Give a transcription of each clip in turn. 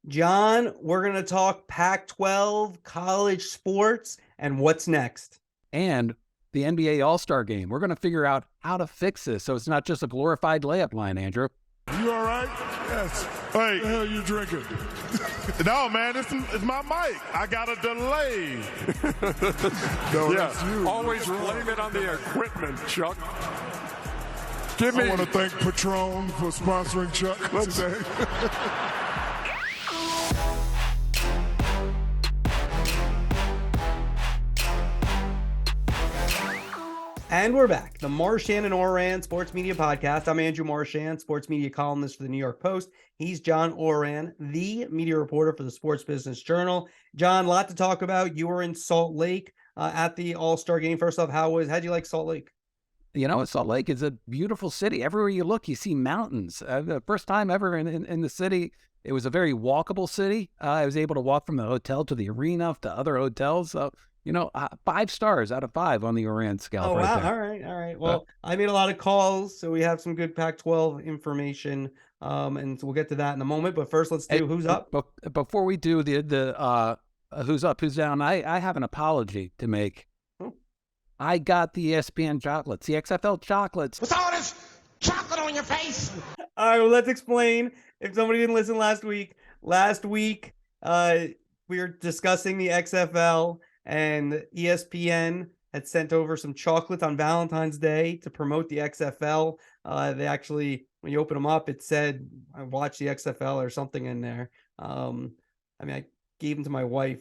John, we're going to talk Pac-12, college sports, and what's next. And the NBA All-Star Game. We're going to figure out how to fix this so it's not just a glorified layup line, Andrew. You all right? Yes. Hey, what the hell you drinking? No, man, it's my mic. I got a delay. No, that's you. Always blame it on the equipment, Chuck. I want to thank Patron for sponsoring Chuck today. And we're back. The Marchand and Ourand Sports Media Podcast. I'm Andrew Marchand, sports media columnist for the New York Post. He's John Ourand, the media reporter for the Sports Business Journal. John, a lot to talk about. You were in Salt Lake at the All-Star Game. First off, how'd you like Salt Lake? You know, Salt Lake is a beautiful city. Everywhere you look, you see mountains. The first time ever in the city, it was a very walkable city. I was able to walk from the hotel to the arena to other hotels. 5 stars out of 5 on the Ourand scale. Oh, right wow. there. All right. Well, I made a lot of calls, so we have some good Pac-12 information, and so we'll get to that in a moment. But first, let's do Who's Up. Before we do the Who's Up, Who's Down, I have an apology to make. I got the ESPN chocolates, the XFL chocolates. What's all this chocolate on your face? All right, well, let's explain. If somebody didn't listen last week, we were discussing the XFL, and ESPN had sent over some chocolates on Valentine's Day to promote the XFL. They actually, when you open them up, it said, I watched the XFL or something in there. I gave them to my wife.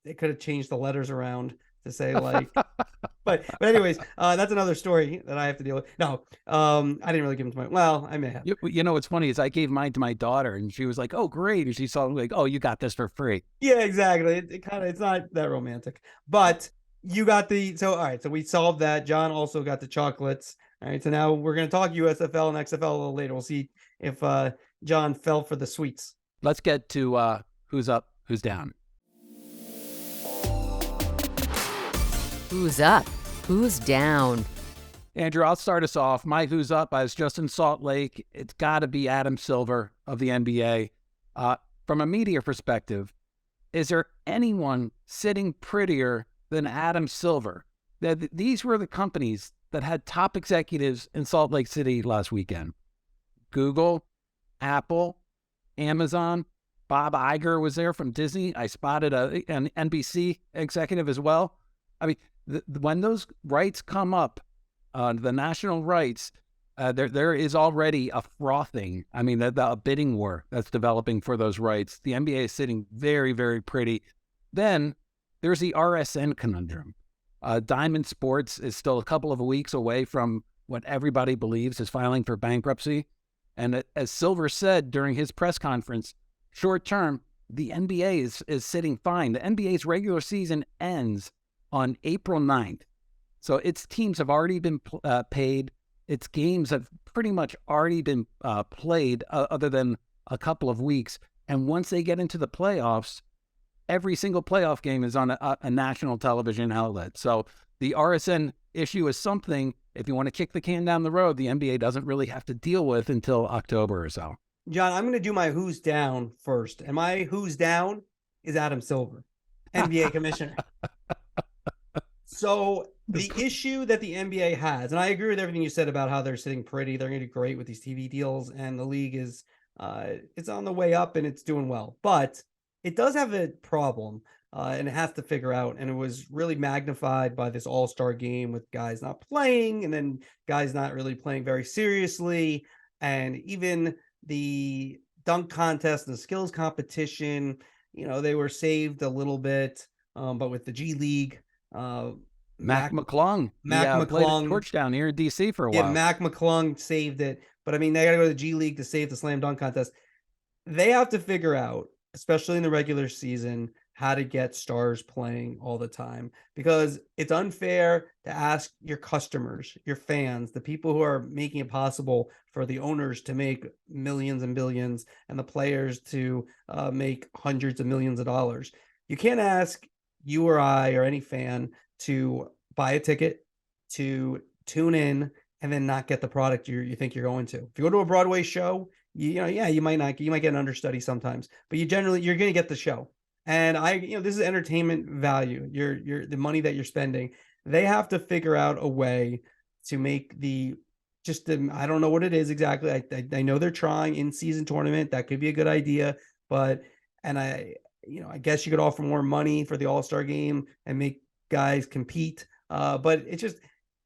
They could have changed the letters around to say like, but anyways, that's another story that I have to deal with. No, I didn't really give them to I may have. You know, what's funny is I gave mine to my daughter and she was like, oh, great. And she saw like, oh, you got this for free. Yeah, exactly. It's not that romantic, but you got all right. So we solved that. John also got the chocolates. All right. So now we're going to talk USFL and XFL a little later. We'll see if John fell for the sweets. Let's get to Who's Up, Who's Down. Who's up? Who's down? Andrew, I'll start us off. My Who's Up, I was just in Salt Lake. It's got to be Adam Silver of the NBA. From a media perspective, is there anyone sitting prettier than Adam Silver? These were the companies that had top executives in Salt Lake City last weekend. Google, Apple, Amazon, Bob Iger was there from Disney. I spotted an NBC executive as well. I mean, when those rights come up, the national rights, there is already a frothing. I mean, a bidding war that's developing for those rights. The NBA is sitting very, very pretty. Then there's the RSN conundrum. Diamond Sports is still a couple of weeks away from what everybody believes is filing for bankruptcy. And as Silver said during his press conference, short term, the NBA is sitting fine. The NBA's regular season ends on April 9th. So its teams have already been paid. Its games have pretty much already been played other than a couple of weeks. And once they get into the playoffs, every single playoff game is on a national television outlet. So the RSN issue is something, if you want to kick the can down the road, the NBA doesn't really have to deal with until October or so. John, I'm going to do my Who's Down first. And my Who's Down is Adam Silver, NBA commissioner. So the issue that the NBA has, and I agree with everything you said about how they're sitting pretty, they're going to do great with these TV deals, and the league is it's on the way up and it's doing well. But it does have a problem, and it has to figure out, and it was really magnified by this all-star game with guys not playing and then guys not really playing very seriously. And even the dunk contest and the skills competition, they were saved a little bit, but with the G League, Mac McClung. Played a torch down here in DC for a while. Yeah, Mac McClung saved it. But I mean, they got to go to the G League to save the slam dunk contest. They have to figure out, especially in the regular season, how to get stars playing all the time, because it's unfair to ask your customers, your fans, the people who are making it possible for the owners to make millions and billions and the players to make hundreds of millions of dollars. You can't ask you or I or any fan to buy a ticket, to tune in, and then not get the product you think you're going to. If you go to a Broadway show, you might get an understudy sometimes, but you're going to get the show. And this is entertainment value. The money that you're spending. They have to figure out a way to make I don't know what it is exactly. I know they're trying in-season tournament. That could be a good idea, I guess you could offer more money for the All-Star game and make guys compete. But it's just,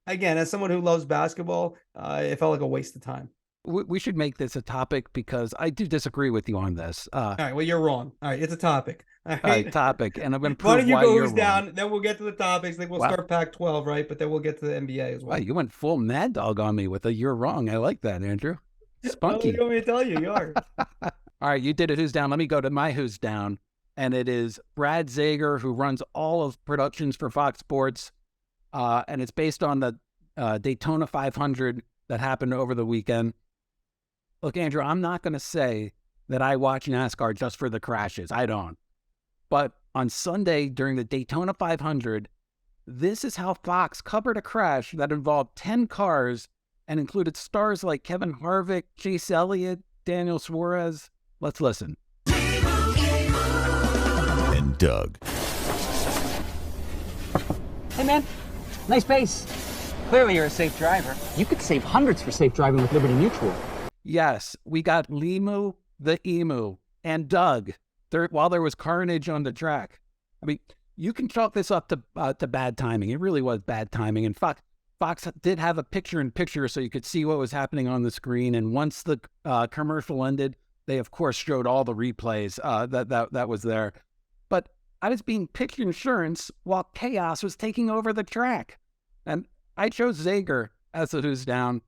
again, as someone who loves basketball, it felt like a waste of time. We should make this a topic because I do disagree with you on this. All right, well, you're wrong. All right, it's a topic. All right, topic, and I'm going to prove why don't you why go you're who's wrong. down? Then we'll get to the topics. Then we'll start Pac-12, right? But then we'll get to the NBA as well. Wow, you went full mad dog on me with a "you're wrong." I like that, Andrew. Spunky. What do you want me to tell you? You are. All right, you did it. Who's down? Let me go to my who's down, and it is Brad Zager, who runs all of productions for Fox Sports, and it's based on the Daytona 500 that happened over the weekend. Look, Andrew, I'm not going to say that I watch NASCAR just for the crashes. I don't. But on Sunday during the Daytona 500, this is how Fox covered a crash that involved 10 cars and included stars like Kevin Harvick, Chase Elliott, Daniel Suarez. Let's listen. And Doug. Hey, man. Nice pace. Clearly you're a safe driver. You could save hundreds for safe driving with Liberty Mutual. Yes, we got Limu the Emu and Doug while there was carnage on the track. I mean, you can chalk this up to bad timing. It really was bad timing. And Fox did have a picture-in-picture so you could see what was happening on the screen. And once the commercial ended, they, of course, showed all the replays that was there. But I was being pitched insurance while chaos was taking over the track. And I chose Zager as the who's down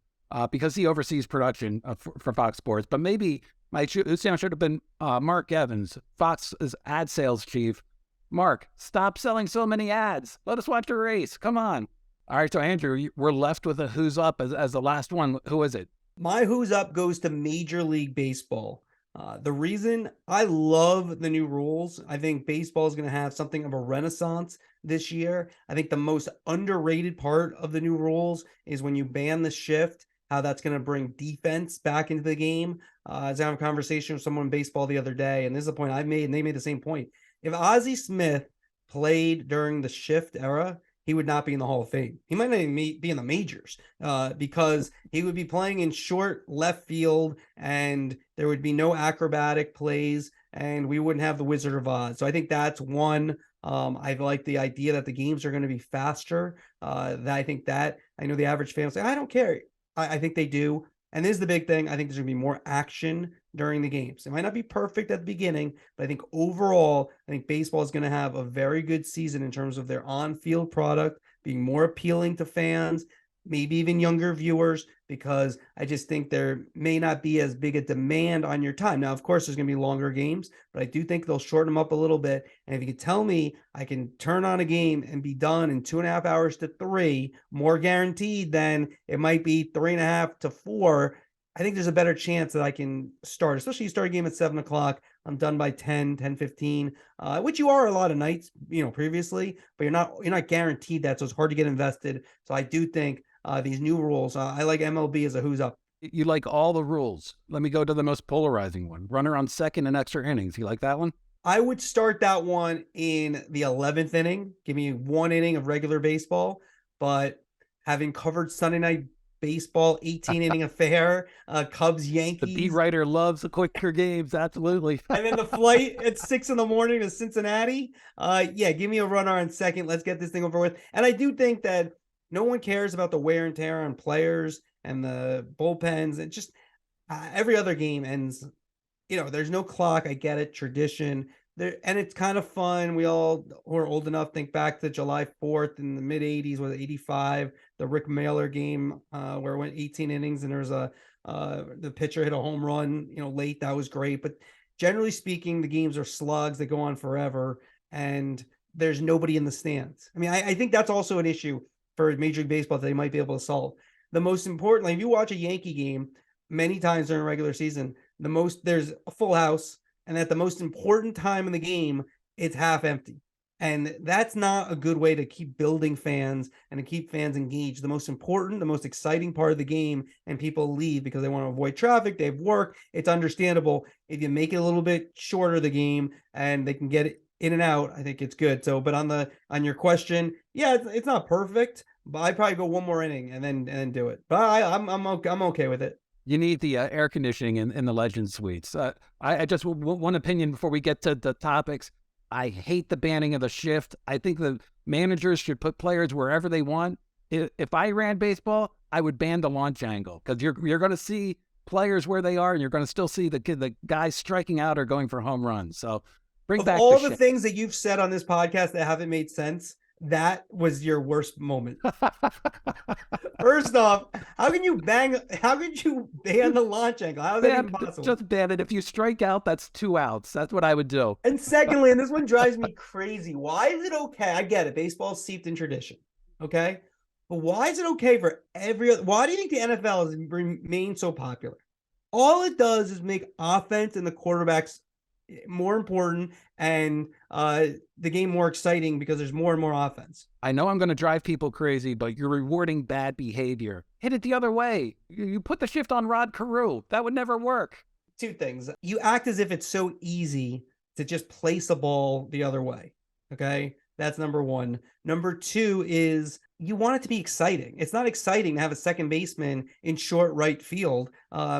because he oversees production for Fox Sports. But maybe my who's down should have been Mark Evans, Fox's ad sales chief. Mark, stop selling so many ads. Let us watch a race. Come on. All right, so Andrew, we're left with a who's up as the last one. Who is it? My who's up goes to Major League Baseball. The reason I love the new rules, I think baseball is going to have something of a renaissance this year. I think the most underrated part of the new rules is when you ban the shift, how that's going to bring defense back into the game. I was having a conversation with someone in baseball the other day, and this is a point I've made, and they made the same point. If Ozzie Smith played during the shift era, he would not be in the Hall of Fame. He might not even be in the majors because he would be playing in short left field and there would be no acrobatic plays and we wouldn't have the Wizard of Oz. So I think that's one. I like the idea that the games are going to be faster. I know the average fan will say, I don't care. I think they do. And this is the big thing. I think there's going to be more action during the games. It might not be perfect at the beginning, but I think overall, I think baseball is going to have a very good season in terms of their on-field product being more appealing to fans, maybe even younger viewers, because I just think there may not be as big a demand on your time. Now, of course, there's going to be longer games, but I do think they'll shorten them up a little bit. And if you could tell me I can turn on a game and be done in 2.5 hours to 3, more guaranteed than it might be 3.5 to 4, I think there's a better chance that I can start, especially you start a game at 7 o'clock. I'm done by 10:15, which you are a lot of nights, previously, but you're not guaranteed that. So it's hard to get invested. So I do think these new rules, I like MLB as a who's up. You like all the rules. Let me go to the most polarizing one. Runner on second in extra innings. You like that one? I would start that one in the 11th inning. Give me 1 inning of regular baseball, but having covered Sunday night baseball, 18-inning affair, Cubs, Yankees. The beat writer loves the quicker games, absolutely. And then the flight at 6 a.m. to Cincinnati. Give me a runner on second. Let's get this thing over with. And I do think that no one cares about the wear and tear on players and the bullpens. And just every other game ends, there's no clock. I get it, tradition. And it's kind of fun. We all who are old enough think back to July 4th in the mid 80s, was it 85, the Rick Mailer game where it went 18 innings and there's the pitcher hit a home run, late. That was great. But generally speaking, the games are slugs. They go on forever and there's nobody in the stands. I mean, I think that's also an issue for Major League Baseball that they might be able to solve. The most importantly, if you watch a Yankee game many times during a regular season, there's a full house. And at the most important time in the game, it's half empty. And that's not a good way to keep building fans and to keep fans engaged. The most important, the most exciting part of the game, and people leave because they want to avoid traffic, they have work. It's understandable. If you make it a little bit shorter, the game, and they can get it in and out, I think it's good. So, but on your question, yeah, it's not perfect, but I'd probably go one more inning and then do it. But I'm okay with it. You need the air conditioning in the Legend Suites. I just one opinion before we get to the topics. I hate the banning of the shift. I think the managers should put players wherever they want. If I ran baseball, I would ban the launch angle, because you're going to see players where they are, and you're going to still see the guys striking out or going for home runs. So bring back all the shift. things that you've said on this podcast that haven't made sense. That was your worst moment. First off, how could you ban the launch angle? How is that even possible? Just ban it. If you strike out, that's 2 outs. That's what I would do. And secondly, and this one drives me crazy. Why is it okay? I get it. Baseball's steeped in tradition. Okay. But why is it okay for why do you think the NFL has remained so popular? All it does is make offense and the quarterbacks more important and the game more exciting because there's more and more offense. I know I'm going to drive people crazy, but you're rewarding bad behavior. Hit it the other way. You put the shift on Rod Carew. That would never work. Two things. You act as if it's so easy to just place a ball the other way. Okay. That's number one. Number two is you want it to be exciting. It's not exciting to have a second baseman in short right field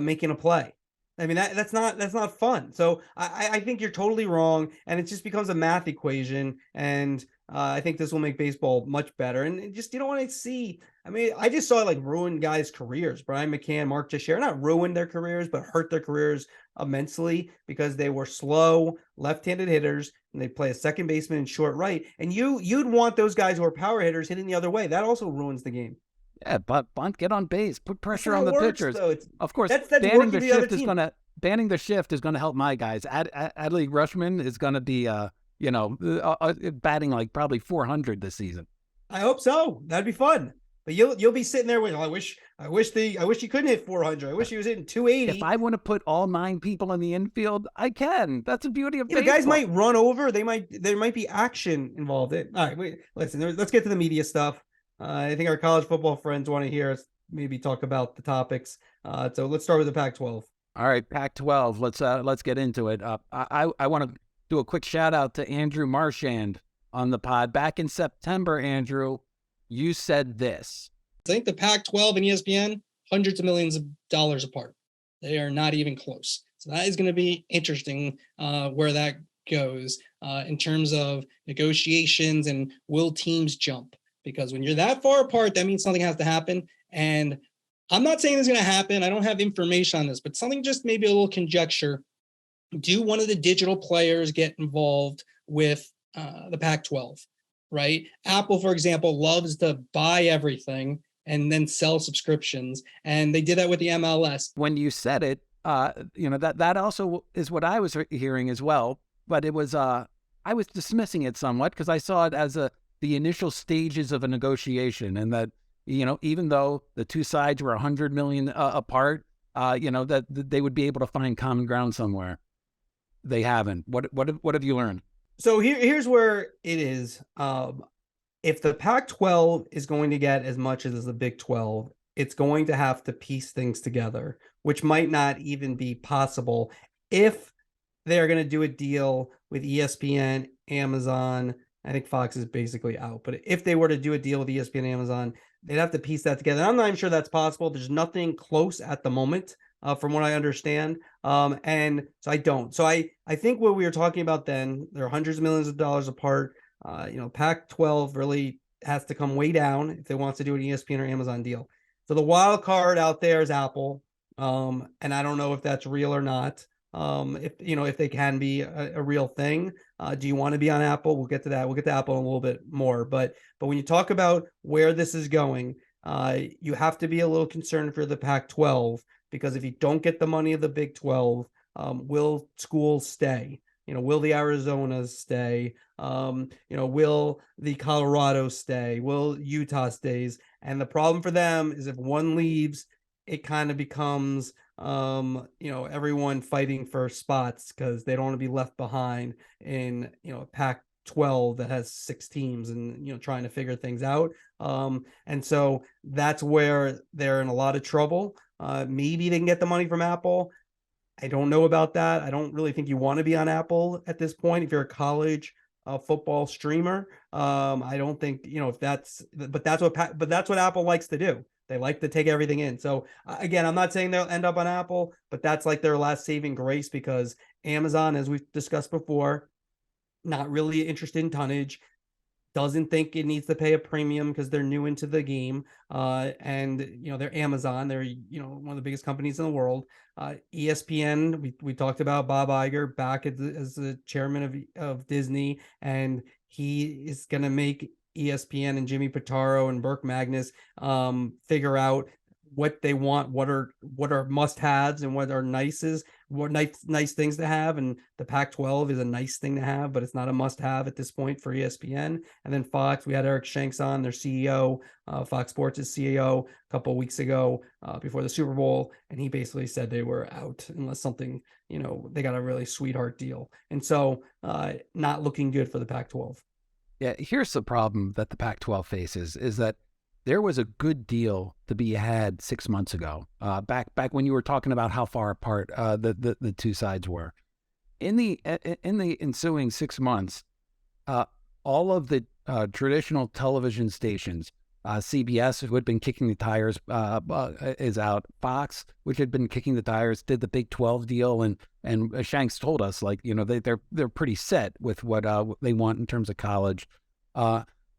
making a play. I mean, that's not fun. So I think you're totally wrong, and it just becomes a math equation. And I think this will make baseball much better. And just, you don't want to see. I mean, I just saw it ruin guys' careers. Brian McCann, Mark Teixeira, not ruin their careers, but hurt their careers immensely because they were slow, left-handed hitters, and they play a second baseman in short right. And you'd want those guys who are power hitters hitting the other way. That also ruins the game. Yeah, but bunt, get on base, put pressure on the pitchers. Of course, that's banning the shift is gonna help my guys. Adley Rushman is gonna be batting like probably 400 this season. I hope so. That'd be fun. But you'll be sitting there with, I wish he couldn't hit 400. I wish he was hitting 280. If I want to put all 9 people in the infield, I can. That's the beauty of baseball. The guys might run over. There might be action involved in. All right, listen. Let's get to the media stuff. I think our college football friends want to hear us maybe talk about the topics. So let's start with the Pac-12. All right, Pac-12. Let's get into it. I want to do a quick shout out to Andrew Marchand on the pod. Back in September, Andrew, you said this. I think the Pac-12 and ESPN, hundreds of millions of dollars apart. They are not even close. So that is going to be interesting where that goes in terms of negotiations and will teams jump. Because when you're that far apart, that means something has to happen. And I'm not saying it's going to happen. I don't have information on this, but something just maybe a little conjecture. Do one of the digital players get involved with the Pac-12, right? Apple, for example, loves to buy everything and then sell subscriptions. And they did that with the MLS. When you said it, that also is what I was hearing as well. But it was, I was dismissing it somewhat because I saw it as the initial stages of a negotiation, and that, even though the two sides were 100 million apart, that they would be able to find common ground somewhere. They haven't. What have you learned? So here's where it is. If the Pac-12 is going to get as much as the Big 12, it's going to have to piece things together, which might not even be possible if they're going to do a deal with ESPN, Amazon. I think Fox is basically out, but if they were to do a deal with ESPN and Amazon, they'd have to piece that together. I'm not even sure that's possible. There's nothing close at the moment, from what I understand. And so I don't. So I think what we were talking about then, there are hundreds of millions of dollars apart. Pac-12 really has to come way down if they want to do an ESPN or Amazon deal. So the wild card out there is Apple. And I don't know if that's real or not. If they can be a real thing. Do you want to be on Apple? We'll get to that. We'll get to Apple in a little bit more. But when you talk about where this is going, you have to be a little concerned for the Pac-12, because if you don't get the money of the Big 12, will schools stay? Will the Arizonas stay? Will the Colorado stay? Will Utah stays? And the problem for them is if one leaves, it kind of becomes everyone fighting for spots because they don't want to be left behind in a 12 that has 6 teams and, trying to figure things out. And so that's where they're in a lot of trouble. Maybe they can get the money from Apple. I don't know about that. I don't really think you want to be on Apple at this point if you're a college football streamer. I don't think, if but that's what Apple likes to do. They like to take everything in. So again, I'm not saying they'll end up on Apple, but that's like their last saving grace, because Amazon, as we've discussed before, not really interested in tonnage, doesn't think it needs to pay a premium because they're new into the game. And they're Amazon. They're, one of the biggest companies in the world. ESPN, we talked about Bob Iger back as the chairman of Disney, and he is going to make ESPN and Jimmy Pitaro and Burke Magnus figure out what they want, what are must-haves and what are nice things to have. And the Pac-12 is a nice thing to have, but it's not a must-have at this point for ESPN. And then Fox, we had Eric Shanks on, their CEO, Fox Sports' CEO, a couple of weeks ago before the Super Bowl, and he basically said they were out unless something, they got a really sweetheart deal. And so not looking good for the Pac-12. Yeah, here's the problem that the Pac-12 faces is that there was a good deal to be had 6 months ago, back when you were talking about how far apart the two sides were. In the ensuing 6 months, all of the traditional television stations, CBS, who had been kicking the tires, is out. Fox, which had been kicking the tires, did the Big 12 deal, and Shanks told us, they're pretty set with what they want in terms of college.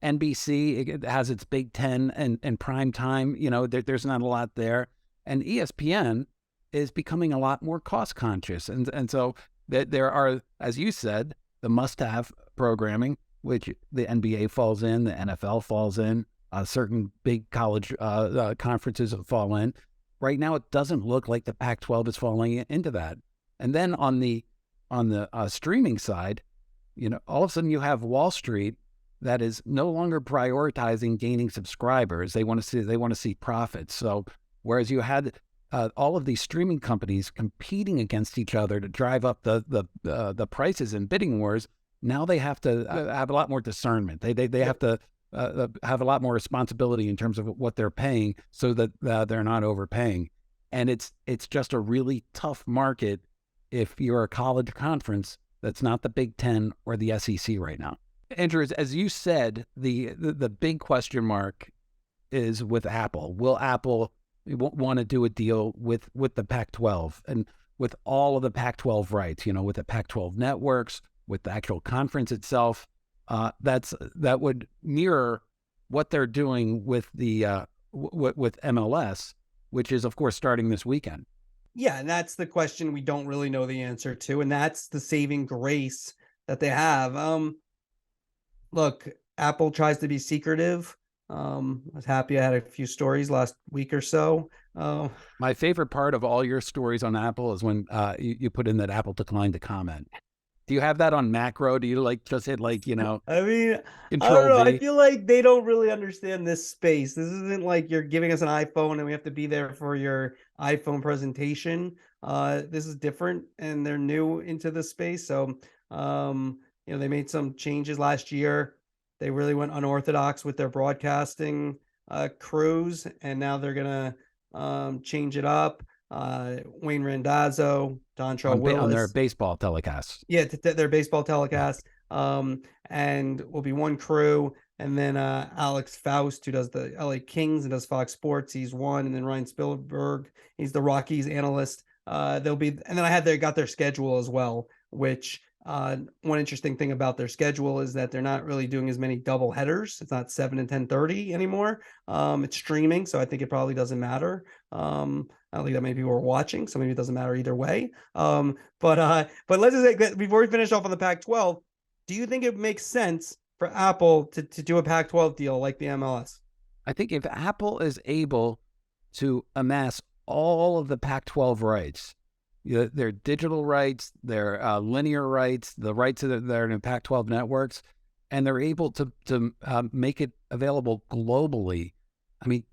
NBC, it has its Big 10 and prime time. There's not a lot there. And ESPN is becoming a lot more cost conscious. And so there are, as you said, the must-have programming, which the NBA falls in, the NFL falls in, certain big college conferences fall in. Right now, it doesn't look like the Pac-12 is falling into that. And then on the streaming side, all of a sudden you have Wall Street that is no longer prioritizing gaining subscribers. They want to see profits. So whereas you had all of these streaming companies competing against each other to drive up the prices in bidding wars, now they have to have a lot more discernment. They have to have a lot more responsibility in terms of what they're paying, so that they're not overpaying. And it's just a really tough market if you're a college conference that's not the Big 10 or the SEC right now. Andrew, as you said, the big question mark is with Apple. Will Apple want to do a deal with the Pac-12 and with all of the Pac-12 rights? with the Pac-12 networks, with the actual conference itself. That would mirror what they're doing with the with MLS, which is of course starting this weekend. Yeah, and that's the question we don't really know the answer to, and that's the saving grace that they have. Look, Apple tries to be secretive. I was happy I had a few stories last week or so. My favorite part of all your stories on Apple is when you put in that Apple declined to comment. Do you have that on macro? Do you just hit I mean, I don't know. I feel like they don't really understand this space. This isn't like you're giving us an iPhone and we have to be there for your iPhone presentation. This is different, and they're new into the space. So, they made some changes last year. They really went unorthodox with their broadcasting crews, and now they're gonna change it up. Wayne Randazzo, Dontrell Willis on their baseball telecasts. Yeah, their baseball telecast. And will be one crew, and then Alex Faust, who does the LA Kings and does Fox Sports, he's one, and then Ryan Spielberg, he's the Rockies analyst. They'll be, and then they got their schedule as well, which one interesting thing about their schedule is that they're not really doing as many double headers. It's not 7 and 10:30 anymore. It's streaming, so I think it probably doesn't matter. I don't think that many people are watching, so maybe it doesn't matter either way. But let's just say, before we finish off on the Pac-12, do you think it makes sense for Apple to do a Pac-12 deal like the MLS? I think if Apple is able to amass all of the Pac-12 rights, their digital rights, their linear rights, the rights that are in Pac-12 networks, and they're able to make it available globally, I mean,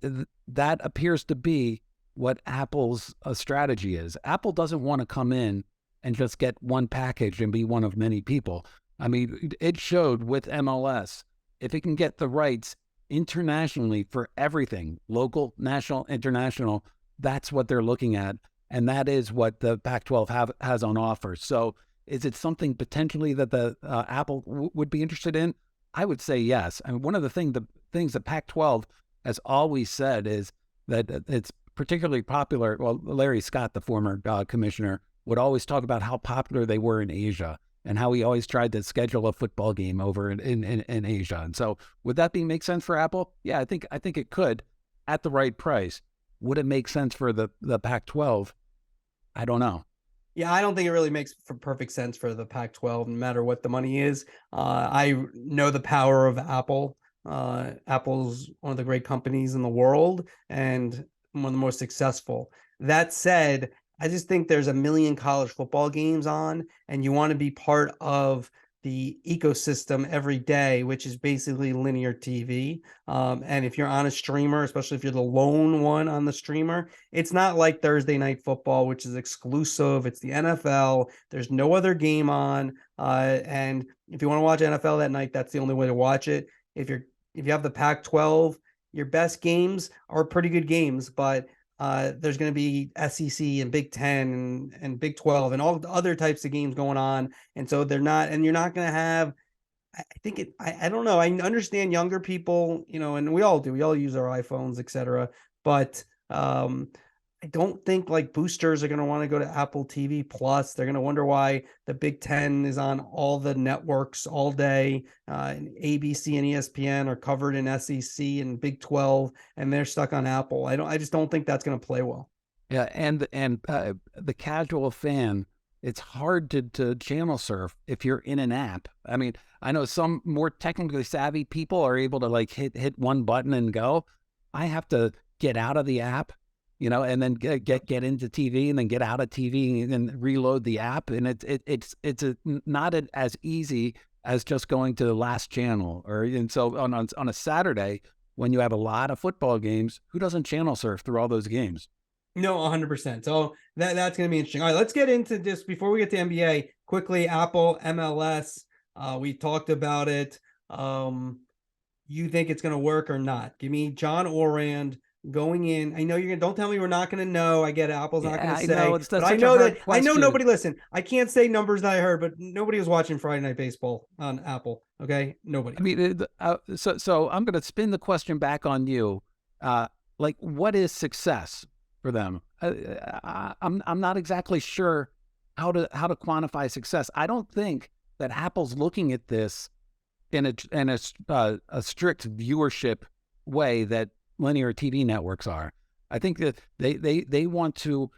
that appears to be what Apple's strategy is. Apple doesn't want to come in and just get one package and be one of many people. I mean, it showed with MLS, if it can get the rights internationally for everything, local, national, international, that's what they're looking at. And that is what the Pac-12 has on offer. So is it something potentially that the Apple would be interested in? I would say yes. And one of the things that Pac-12 has always said is that it's particularly popular. Well, Larry Scott, the former commissioner, would always talk about how popular they were in Asia and how he always tried to schedule a football game over in Asia. And so would that make sense for Apple? Yeah, I think it could at the right price. Would it make sense for the Pac-12? I don't know. Yeah, I don't think it really makes perfect sense for the Pac-12, no matter what the money is. I know the power of Apple. Apple's one of the great companies in the world and one of the most successful. That said, I just think there's a million college football games on, and you want to be part of the ecosystem every day, which is basically linear TV. And if you're on a streamer, especially if you're the lone one on the streamer, it's not like Thursday Night Football, which is exclusive. It's the NFL. There's no other game on. And if you want to watch NFL that night, that's the only way to watch it. If you have the Pac-12, your best games are pretty good games, but there's going to be SEC and Big Ten and Big 12 and all the other types of games going on. And so you're not going to have, I don't know. I understand younger people, and we all do, we all use our iPhones, etc. But I don't think like boosters are going to want to go to Apple TV Plus. They're going to wonder why the Big Ten is on all the networks all day. And ABC and ESPN are covered in SEC and Big 12, and they're stuck on Apple. I just don't think that's going to play well. Yeah, and the casual fan, it's hard to channel surf if you're in an app. I mean, I know some more technically savvy people are able to like hit one button and go. I have to get out of the app, and then get into TV and then get out of TV and then reload the app. And it's not as easy as just going to the last channel. And so on a Saturday, when you have a lot of football games, who doesn't channel surf through all those games? No, 100%. So that's going to be interesting. All right, let's get into this before we get to NBA. Quickly, Apple, MLS. We talked about it. You think it's going to work or not? Give me John Ourand going in. I know you're gonna, don't tell me we're not going to know. I get it. Apple's not going to say. But I know nobody, listen, I can't say numbers that I heard, but nobody was watching Friday Night Baseball on Apple. Okay? Nobody. I mean, so I'm going to spin the question back on you. Like, what is success for them? I'm not exactly sure how to quantify success. I don't think that Apple's looking at this in a strict viewership way that linear TV networks are. I think that they want to,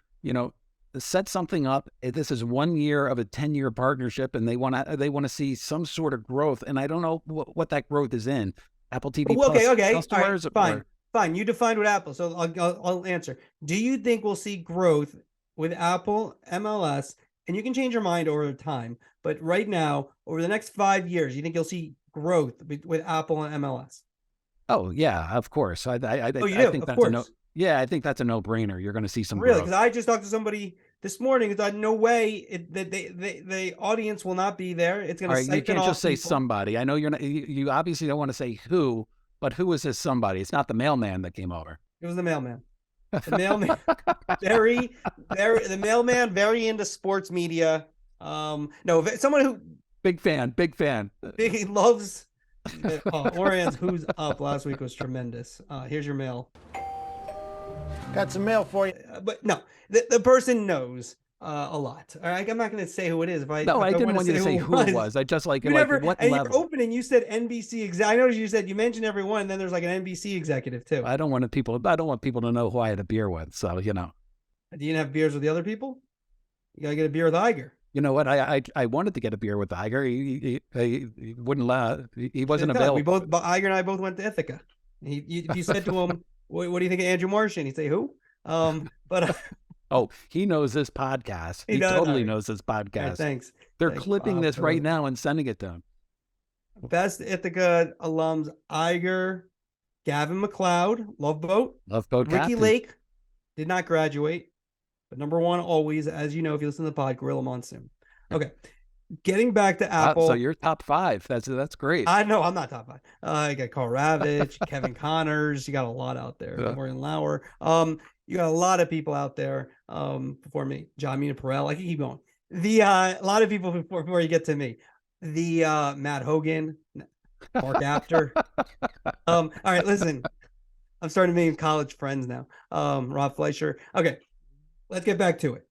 set something up. This is 1 year of a 10-year partnership, and they want to see some sort of growth. And I don't know what that growth is in. Apple TV okay. customers. All right, fine. You defined what Apple. So I'll answer. Do you think we'll see growth with Apple, MLS? And you can change your mind over time. But right now, over the next 5 years, you think you'll see growth with Apple and MLS? Oh yeah, of course. I think that's I think that's a no-brainer. You're going to see some really, growth. Because I just talked to somebody this morning. Thought no way that the audience will not be there. It's going to. You can't just say somebody. I know you're not. You obviously don't want to say who, but who is this somebody? It's not the mailman that came over. It was the mailman. The mailman, the mailman, very into sports media. No, someone who big fan. He loves. Ourand's Who's Up last week was tremendous. Here's your mail. Got some mail for you. But no, the person knows a lot. All right, I'm not going to say who it is. I didn't want you to say who it was. I just what level. Your opening, you said NBC. I noticed you mentioned everyone, and then there's like an NBC executive too. I don't want people to know who I had a beer with. So Do you didn't have beers with the other people? You gotta get a beer with Iger. You know what? I wanted to get a beer with Iger. He wouldn't allow. He wasn't available. Iger and I both went to Ithaca. If you said to him, "What do you think of Andrew Marchand?" He'd say, "Who?" Oh, he knows this podcast. He totally knows this podcast. Right, thanks. They're clipping this right now and sending it to him. Best Ithaca alums: Iger, Gavin McLeod, Love Boat, Ricky captain. Lake did not graduate. But number one, always, as you know, if you listen to the pod, Gorilla Monsoon. Okay. getting back to Apple. So you're top 5. That's great. I know I'm not top 5. You got Carl Ravitch, Kevin Connors. You got a lot out there. Yeah. Morgan Lauer. You got a lot of people out there before me. John Mina Perel. I can keep going. A lot of people before you get to me. Matt Hogan, Mark Apter. All right, listen. I'm starting to make college friends now. Rob Fleischer. Okay, let's get back to it.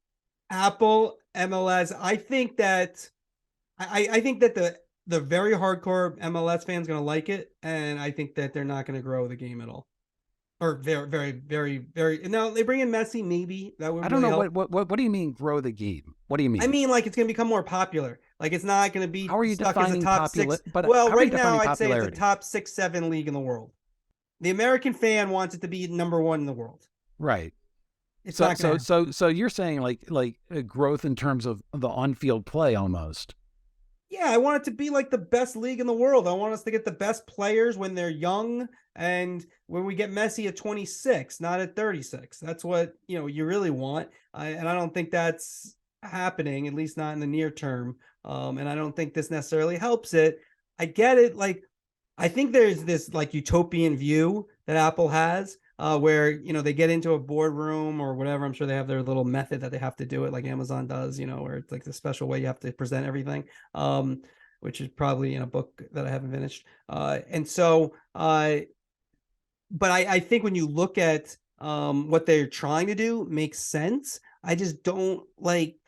Apple, MLS. I think that the very hardcore MLS fans going to like it, and I think that they're not going to grow the game at all. Or very, very, very, very. Now they bring in Messi, maybe that would. I don't really know help. what do you mean grow the game? What do you mean? I mean, like it's going to become more popular. Like it's not going to be How are you stuck as a defining top popula- 6. but Well, how are you right now defining I'd say it's a popularity? top 6, 7 league in the world. The American fan wants it to be number 1 in the world. Right. It's So not gonna happen. so you're saying like growth in terms of the on-field play almost. Yeah, I want it to be like the best league in the world. I want us to get the best players when they're young and when we get Messi at 26, not at 36. That's what, you really want. And I don't think that's happening, at least not in the near term. And I don't think this necessarily helps it. I get it. Like, I think there's this like utopian view that Apple has where, they get into a boardroom or whatever. I'm sure they have their little method that they have to do it like Amazon does, where it's like the special way you have to present everything, which is probably in a book that I haven't finished. And so, but I think when you look at what they're trying to do makes sense. I just don't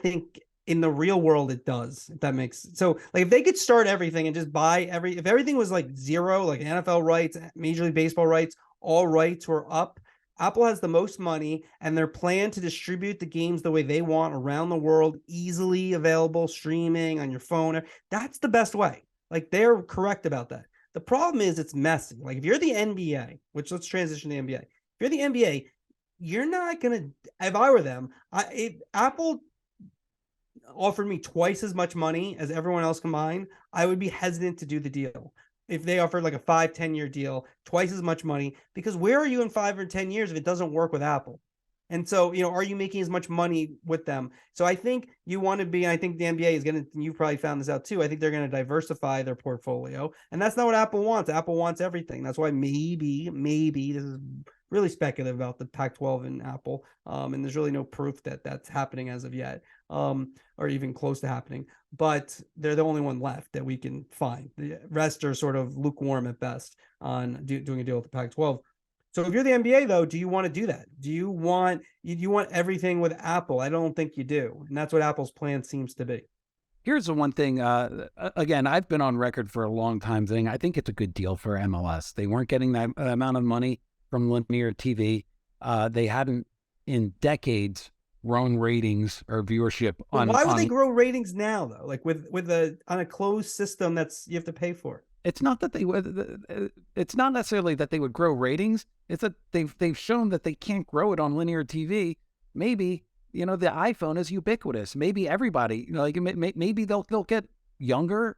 think in the real world it does, if that makes sense. So like if they could start everything and just buy if everything was like zero, like NFL rights, Major League Baseball rights, all rights were up. Apple has the most money and their plan to distribute the games the way they want around the world, easily available, streaming on your phone. That's the best way. Like they're correct about that. The problem is it's messy. Like if you're the NBA, which let's transition to the NBA. If you're the NBA, you're not going to, if I were them, if Apple offered me twice as much money as everyone else combined, I would be hesitant to do the deal. If they offered like a 5-10 year deal, twice as much money, because where are you in 5 or 10 years if it doesn't work with Apple? And so, are you making as much money with them? So I think you want to be, I think the NBA is going to, you probably found this out too. I think they're going to diversify their portfolio. And that's not what Apple wants. Apple wants everything. That's why maybe this is really speculative about the Pac-12 and Apple. And there's really no proof that that's happening as of yet, or even close to happening. But they're the only one left that we can find. The rest are sort of lukewarm at best on doing a deal with the Pac-12. So if you're the NBA, though, do you want to do that? Do you want everything with Apple? I don't think you do. And that's what Apple's plan seems to be. Here's the one thing. Again, I've been on record for a long time saying I think it's a good deal for MLS. They weren't getting that amount of money from linear TV. They hadn't in decades grown ratings or viewership. Why would they grow ratings now, though? Like on a closed system you have to pay for. It's not that they would. It's not necessarily that they would grow ratings. It's that they've shown that they can't grow it on linear TV. Maybe the iPhone is ubiquitous. Maybe everybody, maybe they'll get younger,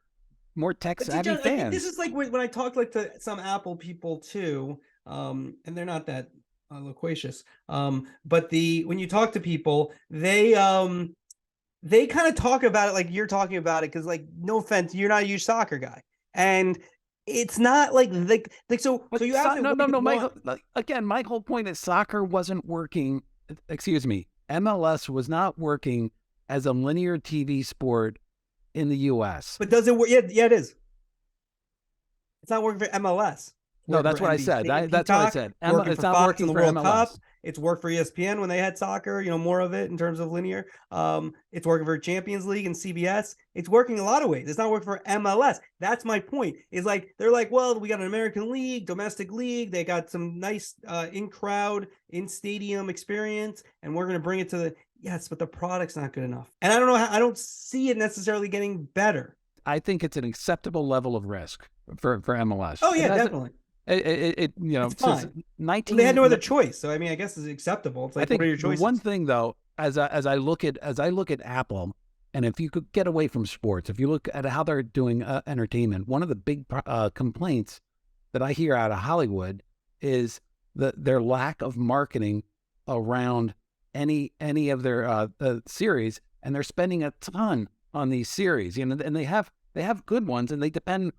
more tech savvy fans. This is like when I talk to some Apple people too, and they're not that loquacious. But when you talk to people, they kind of talk about it like you're talking about it because, like, no offense, you're not a huge soccer guy. And it's not like so. But so you have no. My whole point is soccer wasn't working. Excuse me, MLS was not working as a linear TV sport in the U.S. But does it work? Yeah, it is. It's not working for MLS. No, that's what I said. That's what I said. It's not working for MLS. Cup. It's worked for ESPN when they had soccer, more of it in terms of linear. It's working for Champions League and CBS. It's working a lot of ways. It's not working for MLS. That's my point. Is like, they're like, well, we got an American league, domestic league. They got some nice in-crowd, in-stadium experience, and we're going to bring it to yes, but the product's not good enough. And I don't know I don't see it necessarily getting better. I think it's an acceptable level of risk for MLS. Oh, yeah, definitely. It's fine. 19. They had no other choice, so I mean, I guess it's acceptable. It's like, I think what are your choices? One thing though, as I look at Apple, and if you could get away from sports, if you look at how they're doing entertainment, one of the big complaints that I hear out of Hollywood is their lack of marketing around any of their series, and they're spending a ton on these series, and they have good ones, and they depend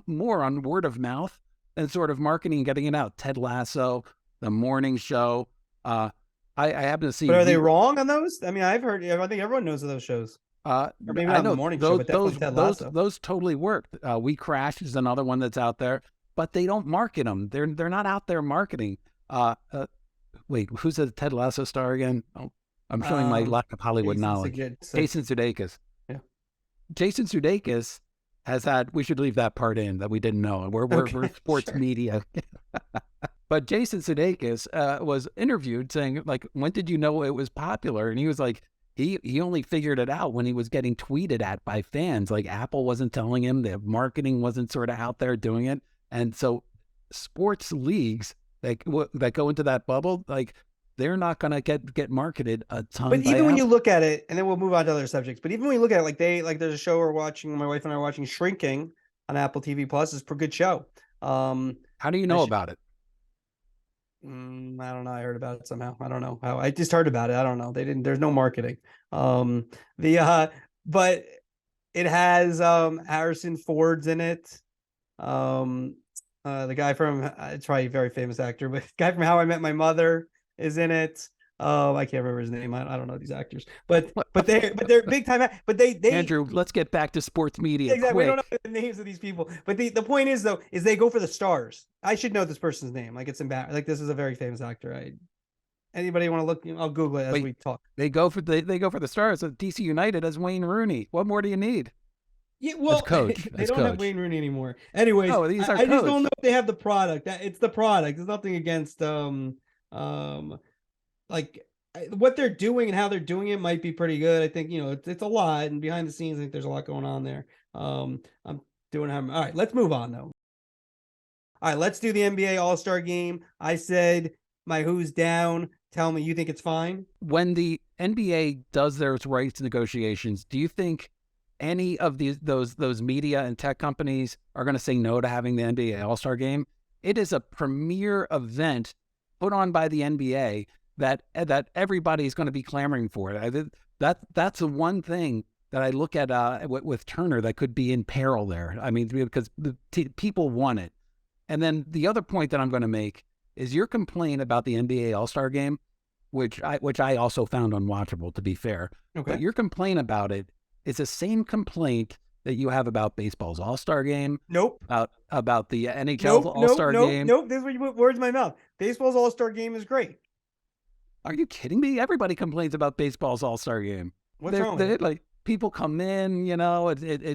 more on word of mouth and sort of marketing, getting it out. Ted Lasso, The Morning Show. I happen to see. But are they wrong on those? I mean, I think everyone knows of those shows. Or maybe not The Morning Show, but definitely Ted Lasso. Those totally worked. We Crash is another one that's out there, but they don't market them. They're not out there marketing. Wait, who's the Ted Lasso star again? Oh, I'm showing my lack of Hollywood knowledge. Jason Sudeikis. Yeah. Jason Sudeikis has had. We should leave that part in that we didn't know. We're sports media. But Jason Sudeikis was interviewed saying, like, when did you know it was popular? And he was like, he only figured it out when he was getting tweeted at by fans. Like, Apple wasn't telling him, the marketing wasn't sort of out there doing it. And so sports leagues that go into that bubble, like, they're not going to get marketed a ton. But even when you look at it, and then we'll move on to other subjects, but even when you look at it, there's a show my wife and I are watching, Shrinking, on Apple TV Plus. It's a good show. How do you know about it? I don't know. I heard about it somehow. I don't know how. I just heard about it. I don't know. There's no marketing. But it has Harrison Ford's in it. The guy from it's probably a very famous actor, but the guy from How I Met My Mother is in it. I can't remember his name. I don't know these actors, but they're big time. But they Andrew, let's get back to sports media. Exactly. Quick. We don't know the names of these people, but the point is though, is they go for the stars. I should know this person's name. Like, it's embarrassing. Like, this is a very famous actor. Anybody want to look? I'll Google it as we talk. They go for the stars. So DC United has Wayne Rooney. What more do you need? Yeah, well, coach. They don't have Wayne Rooney anymore. Anyways, I just don't know if they have the product. It's the product. There's nothing against like what they're doing and how they're doing it might be pretty good. I think, it's a lot, and behind the scenes, I think there's a lot going on there. I'm doing all right. Let's move on though. All right, let's do the NBA All-Star Game. I said my who's down. Tell me you think it's fine. When the NBA does their rights negotiations, do you think any of those media and tech companies are going to say no to having the NBA All-Star Game? It is a premier event put on by the NBA that everybody's going to be clamoring for it. That's the one thing that I look at with Turner that could be in peril there. I mean, because people want it. And then the other point that I'm going to make is your complaint about the NBA All-Star Game, which I also found unwatchable, to be fair. Okay. But your complaint about it is the same complaint that you have about baseball's All-Star Game. Nope. About the NHL All-Star Game. Nope. This is where you put words in my mouth. Baseball's All-Star Game is great. Are you kidding me? Everybody complains about baseball's All-Star Game. What's wrong with it? Like, people come in, it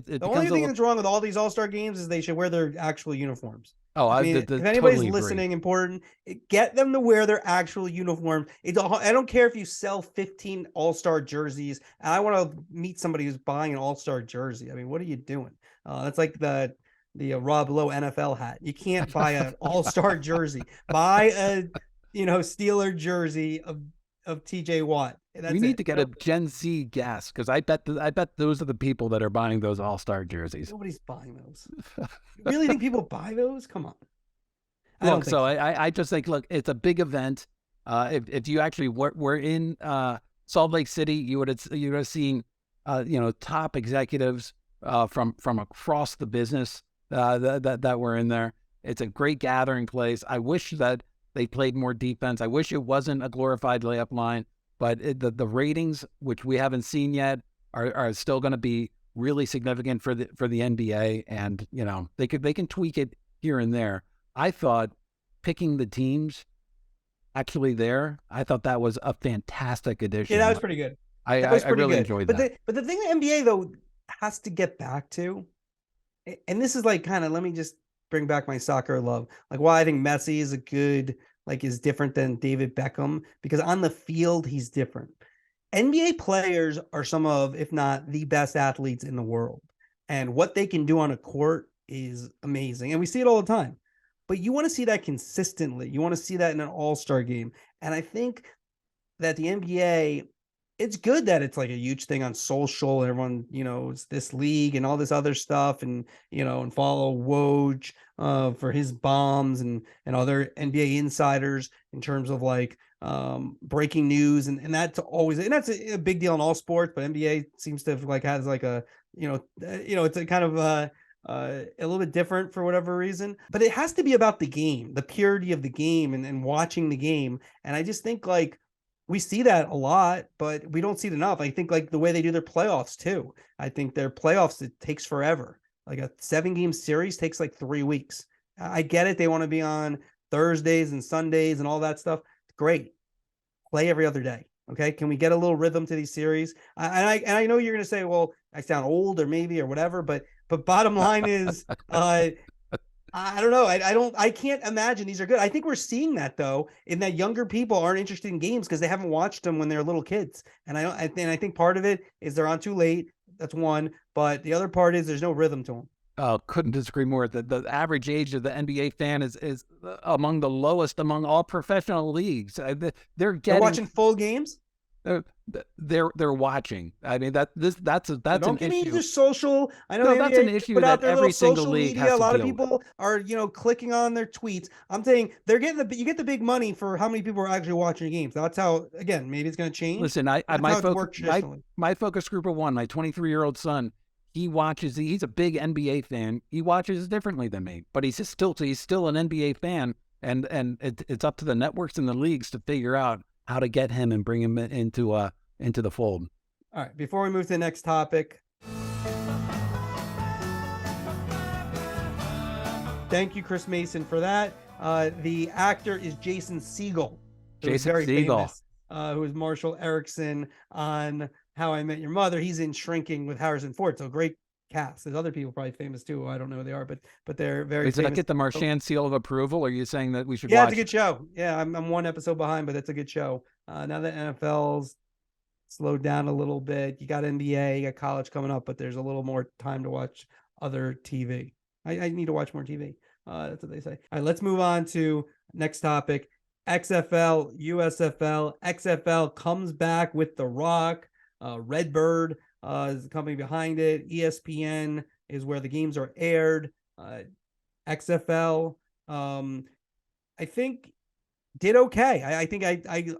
the only thing that's wrong with all these All-Star Games is they should wear their actual uniforms. Oh, I mean, if anybody's totally listening, important, get them to wear their actual uniform. I don't care if you sell 15 All-Star jerseys. And I want to meet somebody who's buying an All-Star jersey. I mean, what are you doing? That's like the Rob Lowe NFL hat. You can't buy an All-Star jersey. Buy a Steeler jersey of TJ Watt. We need to get a Gen Z guest, because I bet those are the people that are buying those All-Star jerseys. Nobody's buying those. You really think people buy those? Come on. I just think, look, it's a big event. If you actually were in Salt Lake City, you would have seen top executives from across the business that were in there. It's a great gathering place. I wish that they played more defense. I wish it wasn't a glorified layup line, but the ratings, which we haven't seen yet, are still going to be really significant for the NBA. And they can tweak it here and there. I thought picking the teams actually there, I thought that was a fantastic addition. Yeah, that was pretty good. I really enjoyed that. But the thing the NBA though has to get back to, and this is like kind of, let me just bring back my soccer love. Like, why I think Messi is different than David Beckham, because on the field, he's different. NBA players are some of, if not the best athletes in the world. And what they can do on a court is amazing. And we see it all the time. But you want to see that consistently. You want to see that in an all-star game. And I think that the NBA, it's good that it's like a huge thing on social. Everyone, it's this league and all this other stuff, and and follow Woj for his bombs and other NBA insiders in terms of like breaking news, and that's always, and that's a big deal in all sports, but NBA seems to have has like a it's a kind of a little bit different for whatever reason, but it has to be about the game, the purity of the game, and watching the game. And I just think like we see that a lot, but we don't see it enough. I think like the way they do their playoffs too. I think their playoffs, it takes forever. Like a 7-game series takes like 3 weeks. I get it. They want to be on Thursdays and Sundays and all that stuff. Great. Play every other day. Okay. Can we get a little rhythm to these series? I know you're going to say, well, I sound old or whatever, but bottom line is, I don't know. I can't imagine these are good. I think we're seeing that though, in that younger people aren't interested in games because they haven't watched them when they're little kids. And I think part of it is they're on too late. That's one. But the other part is there's no rhythm to them. Couldn't disagree more. The average age of the NBA fan is among the lowest among all professional leagues. They're watching full games. They're watching. I mean that's an issue. Just social. I know that's an issue that every single league has to deal with. A lot of people are clicking on their tweets. I'm saying they're getting you get the big money for how many people are actually watching games. That's how, again, maybe it's going to change. Listen, my focus group of one, my 23-year-old son, he's a big NBA fan. He watches differently than me, but he's still an NBA fan, and it's up to the networks and the leagues to figure out how to get him and bring him into the fold. All right, before we move to the next topic, thank you, Chris Mason, for that. The actor is Jason Segel. Famous, who is Marshall Erickson on How I Met Your Mother. He's in Shrinking with Harrison Ford, so great cast. There's other people probably famous too. I don't know who they are, but they're very famous. Did I get the Marchand seal of approval? Or are you saying that we should watch? Yeah, it's a good show. Yeah, I'm one episode behind, but it's a good show. Now that NFL's slowed down a little bit, you got NBA, you got college coming up, but there's a little more time to watch other TV. I need to watch more TV. That's what they say. All right, let's move on to next topic. XFL, USFL. XFL comes back with The Rock. Redbird is the company behind it. ESPN is where the games are aired. XFL, I think, did okay. I think I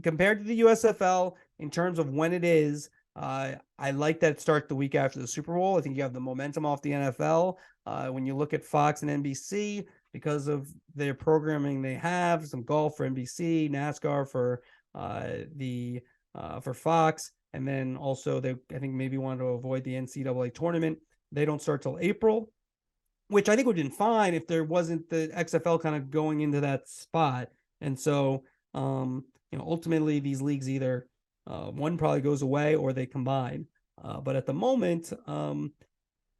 compared to the USFL in terms of when it is, I like that it starts the week after the Super Bowl. I think you have the momentum off the NFL. When you look at Fox and NBC, because of their programming, they have some golf for NBC, NASCAR for Fox. And then also they, I think, maybe wanted to avoid the NCAA tournament. They don't start till April, which I think would have been fine if there wasn't the XFL kind of going into that spot. And so, ultimately these leagues either one probably goes away or they combine. But at the moment,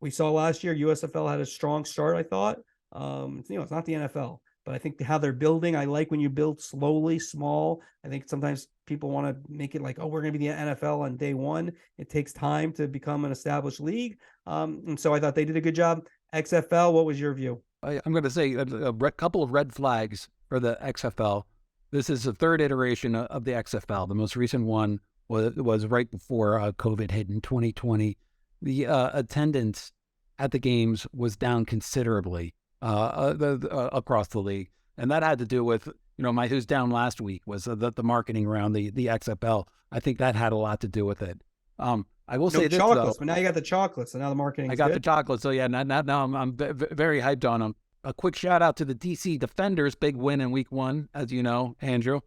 we saw last year USFL had a strong start, I thought. It's not the NFL. But I think how they're building, I like when you build slowly, small. I think sometimes people want to make it like, oh, we're going to be the NFL on day one. It takes time to become an established league. And so I thought they did a good job. XFL, what was your view? I'm going to say a couple of red flags for the XFL. This is the third iteration of the XFL. The most recent one was right before COVID hit in 2020. The attendance at the games was down considerably across the league. And that had to do with, my who's down last week was the marketing around the XFL. I think that had a lot to do with it. I will say this, chocolates, but now you got the chocolates, so now the marketing. I got the chocolates, so yeah. Now I'm very hyped on them. A quick shout out to the DC Defenders, big win in Week 1, as you know, Andrew.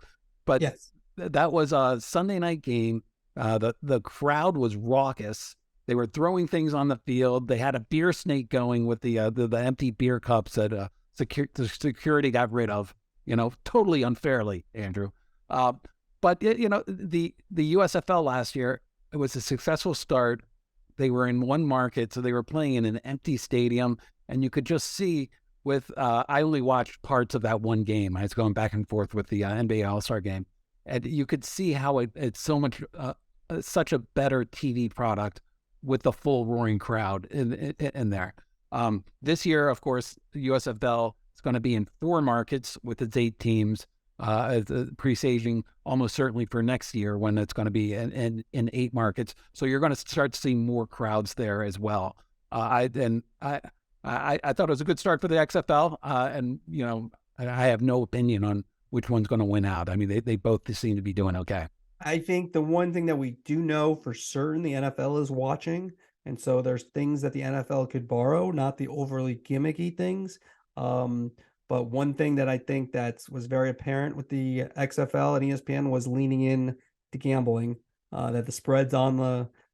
But yes, that was a Sunday night game. The crowd was raucous. They were throwing things on the field. They had a beer snake going with the empty beer cups that the security got rid of. Totally unfairly, Andrew. But the USFL last year, it was a successful start. They were in one market, so they were playing in an empty stadium, and you could just see I only watched parts of that one game. I was going back and forth with the NBA All-Star game, and you could see how it's so much such a better TV product with the full roaring crowd in there. This year, of course, the USFL is going to be in 4 markets with its 8 teams, presaging almost certainly for next year when it's going to be in 8 markets. So you're going to start seeing more crowds there as well. I thought it was a good start for the XFL, and I have no opinion on which one's going to win out. I mean, they both seem to be doing okay. I think the one thing that we do know for certain the NFL is watching, And so there's things that the NFL could borrow, not the overly gimmicky things. But one thing that I think that was very apparent with the XFL and ESPN was leaning in to gambling, that the spreads on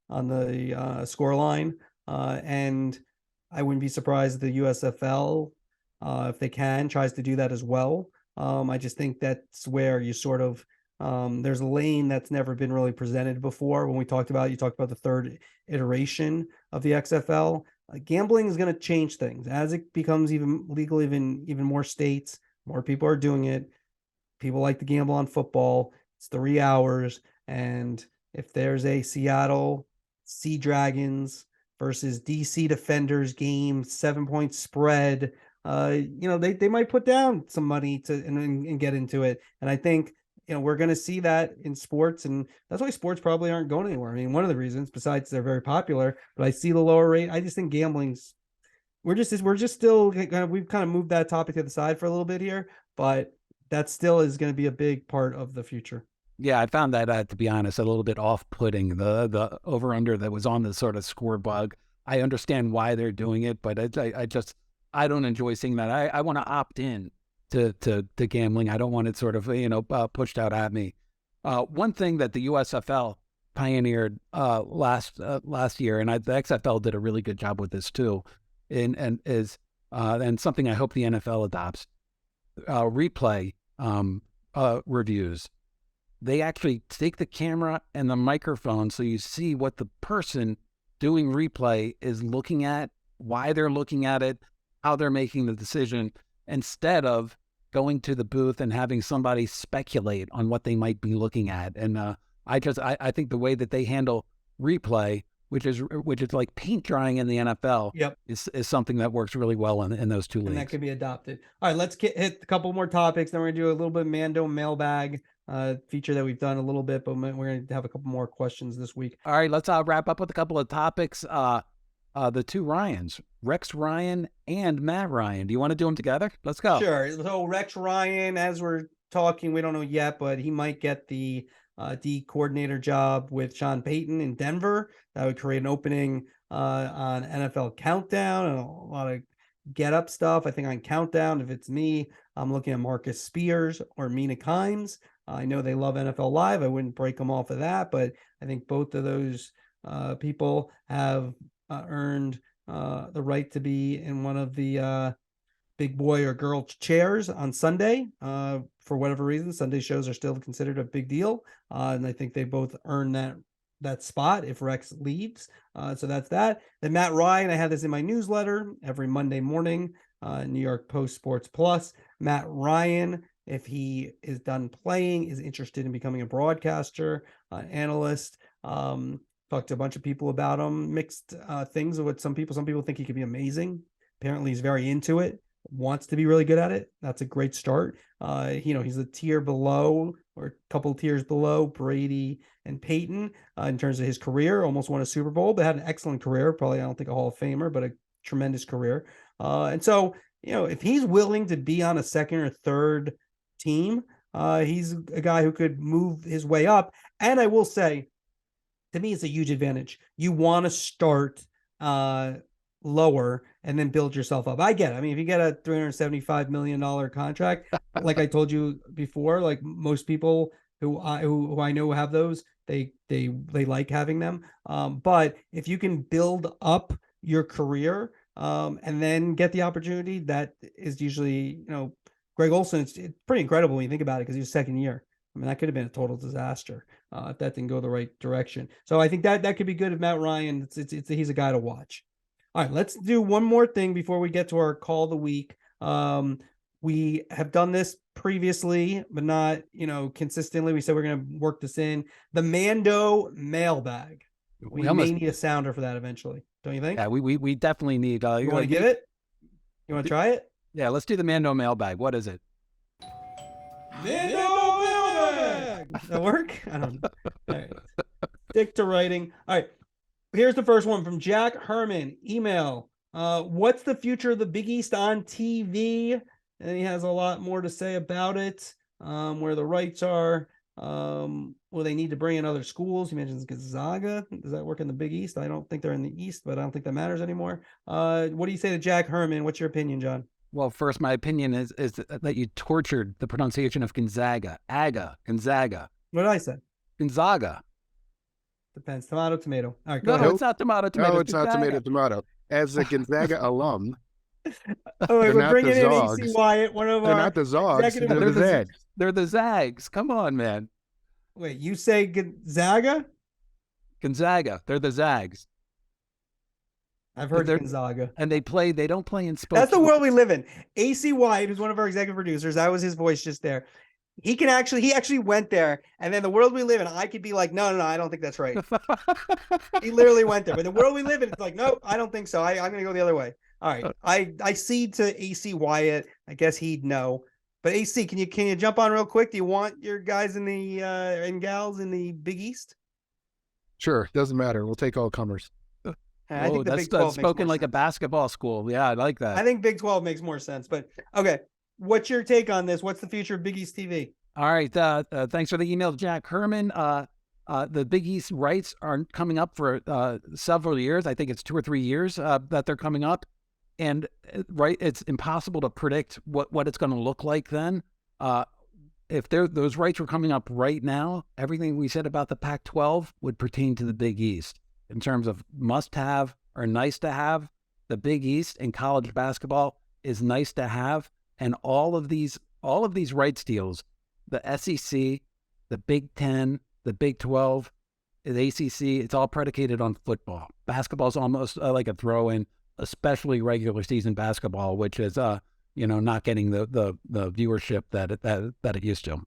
the score line, and I wouldn't be surprised if the USFL, if they can, tries to do that as well. I just think that's where you sort of, there's a lane that's never been really presented before. When you talked about the third iteration of the XFL. Gambling is going to change things as it becomes even legal, even more states, more people are doing it. People like to gamble on football. It's 3 hours. And if there's a Seattle Sea Dragons versus DC Defenders game, 7-point spread, they might put down some money and get into it. And I think, we're going to see that in sports, and that's why sports probably aren't going anywhere. I mean, one of the reasons, besides they're very popular, but I see the lower rate. I just think gambling's, we're just still we've kind of moved that topic to the side for a little bit here, but that still is going to be a big part of the future. Yeah, I found that, to be honest, a little bit off-putting, the over-under that was on the sort of score bug. I understand why they're doing it, but I don't enjoy seeing that. I want to opt in to gambling. I don't want it sort of, pushed out at me. One thing that the USFL pioneered last year, and the XFL did a really good job with this too, and something I hope the NFL adopts, replay reviews. They actually take the camera and the microphone so you see what the person doing replay is looking at, why they're looking at it, how they're making the decision, instead of going to the booth and having somebody speculate on what they might be looking at. And I think the way that they handle replay, which is like paint drying in the NFL, yep, is something that works really well in those two leagues. And that could be adopted. All right, let's hit a couple more topics. Then we're going to do a little bit of Mando Mailbag, feature that we've done a little bit, but we're going to have a couple more questions this week. All right, let's wrap up with a couple of topics. The two Ryans, Rex Ryan and Matt Ryan. Do you want to do them together? Let's go. Sure. So Rex Ryan, as we're talking, we don't know yet, but he might get the D coordinator job with Sean Payton in Denver. That would create an opening on NFL Countdown and a lot of get up stuff. I think on Countdown, if it's me, I'm looking at Marcus Spears or Mina Kimes. I know they love NFL Live. I wouldn't break them off of that, but I think both of those people have earned the right to be in one of the big boy or girl chairs on Sunday. For whatever reason, Sunday shows are still considered a big deal. And I think they both earn that spot if Rex leaves. So that's that. Then Matt Ryan, I have this in my newsletter every Monday morning, New York Post Sports Plus. Matt Ryan, if he is done playing, is interested in becoming a broadcaster, analyst. Talked to a bunch of people about him, mixed things with some people. Some people think he could be amazing. Apparently he's very into it, wants to be really good at it. That's a great start. He's a tier below or a couple tiers below Brady and Peyton in terms of his career. Almost won a Super Bowl, but had an excellent career. Probably, I don't think a Hall of Famer, but a tremendous career. And so, if he's willing to be on a second or third team, he's a guy who could move his way up. And I will say, to me, it's a huge advantage. You want to start lower and then build yourself up. I get it. I mean, if you get a $375 million contract, like I told you before, like most people who I know have those, they like having them. But if you can build up your career and then get the opportunity, that is usually, Greg Olsen, it's pretty incredible when you think about it because he was second year. I mean, that could have been a total disaster if that didn't go the right direction. So I think that could be good if Matt Ryan, he's a guy to watch. All right, let's do one more thing before we get to our call of the week. We have done this previously, but not, consistently. We said we're going to work this in. The Mando Mailbag. We may need a sounder for that eventually. Don't you think? Yeah, we definitely need. You want to give it? You want to try it? Yeah, let's do the Mando Mailbag. What is it? Mando Mailbag! Does that work? I don't know. All right. Stick to writing. All right. Here's the first one from Jack Herman. Email. What's the future of the Big East on TV? And he has a lot more to say about it. Where the rights are. Will they need to bring in other schools? He mentions Gonzaga. Does that work in the Big East? I don't think they're in the East, but I don't think that matters anymore. What do you say to Jack Herman? What's your opinion, John? Well, first, my opinion is that you tortured the pronunciation of Gonzaga. Gonzaga. What did I say? Gonzaga. Depends. Tomato, tomato. All right, go No, ahead. it's not tomato, tomato. No, it's not tomato. As a Gonzaga alum, Oh, wait, they're we're not bringing the in Zogs. AC Wyatt, one of they're our not the Zogs, executive they're the producers. Zags. They're the Zags. Come on, man. Wait, you say Gonzaga? Gonzaga. They're the Zags. I've heard They're- Gonzaga. And they don't play in Spokane. That's the world we live in. AC Wyatt, who's one of our executive producers, that was his voice just there. He actually went there, and then the world we live in, I could be like, no, I don't think that's right. He literally went there. But the world we live in, it's like, no, I don't think so. I'm going to go the other way. All right. I cede to AC Wyatt. I guess he'd know. But AC, can you jump on real quick? Do you want your guys in the and gals in the Big East? Sure, doesn't matter. We'll take all comers. I think the that's Big 12 makes spoken more like a sense. basketball school. Yeah, I like that. I think Big 12 makes more sense. But okay, what's your take on this? What's the future of Big East TV? All right. Thanks for the email, Jack Herman. The Big East rights are coming up for several years. I think it's 2 or 3 years that they're coming up. And it's impossible to predict what it's going to look like then. If those rights were coming up right now, everything we said about the Pac-12 would pertain to the Big East in terms of must-have or nice to have. The Big East in college basketball is nice to have, and all of these rights deals, the SEC, the Big Ten, the Big 12, the ACC, it's all predicated on football. Basketball is almost like a throw-in, especially regular season basketball, which is not getting the viewership that it used to.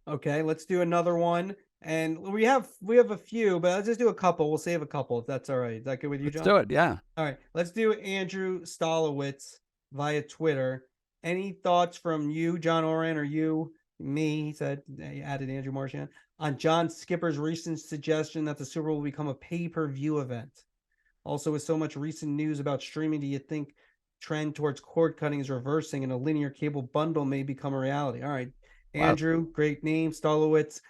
Okay, let's do another one. And we have a few, but let's just do a couple. We'll save a couple if that's all right. Is that good with you, John? Let's do it, yeah. All right, let's do Andrew Stolowitz via Twitter. Any thoughts from you, John Ourand, or you, me? He said, he added Andrew Marchand, on John Skipper's recent suggestion that the Super Bowl will become a pay-per-view event. Also, with so much recent news about streaming, do you think trend towards cord cutting is reversing and a linear cable bundle may become a reality? All right, Andrew, great name, Stolowitz.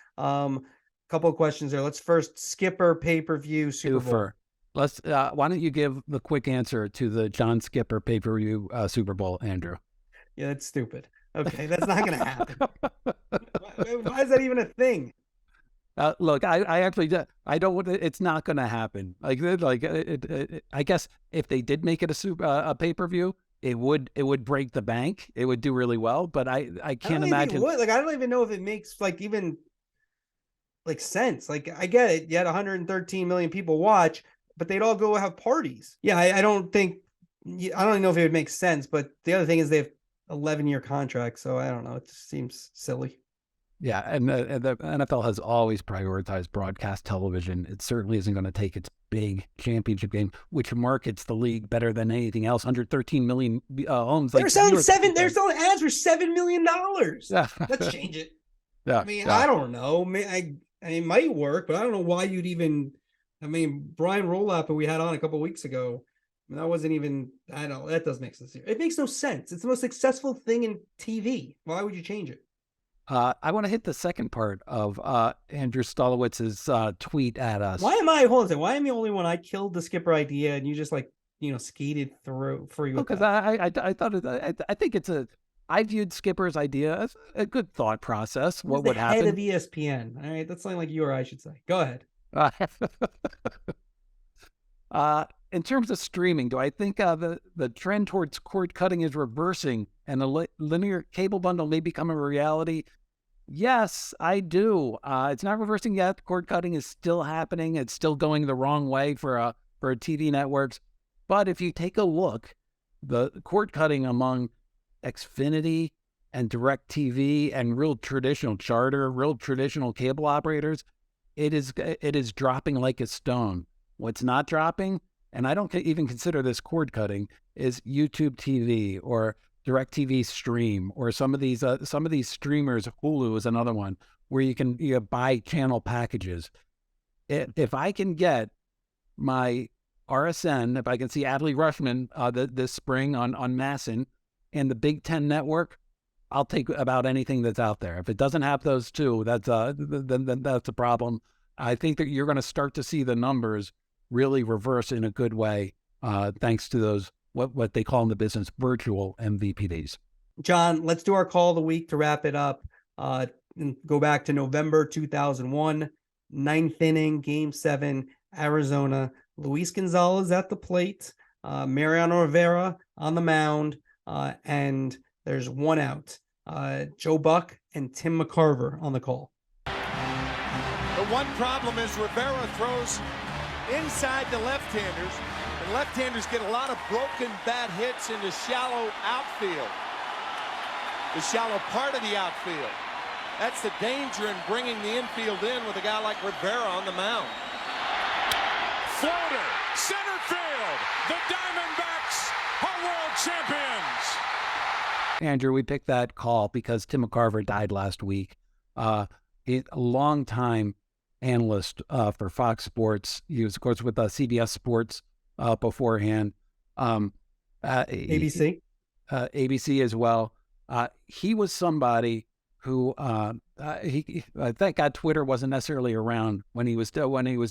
Couple of questions there. Let's first Skipper pay-per-view Super Bowl. Let's. Why don't you give the quick answer to the John Skipper pay-per-view Super Bowl, Andrew? Yeah, that's stupid. Okay, that's not going to happen. Why is that even a thing? Look, I actually I don't. It's not going to happen. I guess if they did make it a pay-per-view, it would break the bank. It would do really well, but I can't imagine. I don't even know if it makes even sense. I get it. You had 113 million people watch, but they'd all go have parties. Yeah, I don't even know if it would make sense. But the other thing is they have 11-year contracts, so I don't know. It just seems silly. Yeah, and the NFL has always prioritized broadcast television. It certainly isn't going to take its big championship game, which markets the league better than anything else. 113 million homes. They're selling They're selling ads for $7 million. Let's change it. Yeah, I don't know. It might work, but I don't know why you'd even. Brian Rolap, who we had on a couple of weeks ago, that wasn't even. I don't know. That doesn't make sense. It makes no sense. It's the most successful thing in TV. Why would you change it? I want to hit the second part of Andrew Stolowitz's tweet at us. Why am I the only one? I killed the Skipper idea, and you just skated through for you. Because I thought I think I viewed Skipper's idea as a good thought process. What would happen? Head of ESPN. All right, that's something like you or I should say. Go ahead. In terms of streaming, do I think the trend towards cord cutting is reversing and the linear cable bundle may become a reality? Yes, I do. It's not reversing yet. Cord cutting is still happening. It's still going the wrong way for TV networks. But if you take a look, the cord cutting among Xfinity and DirecTV and real traditional Charter, real traditional cable operators, it is dropping like a stone. What's not dropping, and I don't even consider this cord cutting, is YouTube TV or DirecTV Stream or some of these streamers. Hulu is another one where you buy channel packages. If I can get my RSN, if I can see Adley Rushman this spring on Masson and the Big Ten Network, I'll take about anything that's out there. If it doesn't have those two, that's then that's a problem. I think that you're going to start to see the numbers really reverse in a good way, thanks to those what they call in the business virtual MVPDs. John, let's do our call of the week to wrap it up. And go back to November 2001, 9th inning, Game 7, Arizona. Luis Gonzalez at the plate, Mariano Rivera on the mound, and there's one out. Joe Buck and Tim McCarver on the call. The one problem is Rivera throws inside the left-handers, and left-handers get a lot of broken bat hits in the shallow outfield, the shallow part of the outfield. That's the danger in bringing the infield in with a guy like Rivera on the mound. Floater, center field. The Diamondbacks are world champions. Andrew, we picked that call because Tim McCarver died last week. A long-time analyst for Fox Sports. He was, of course, with CBS Sports beforehand. ABC? ABC as well. He was somebody who thank God Twitter wasn't necessarily around when he was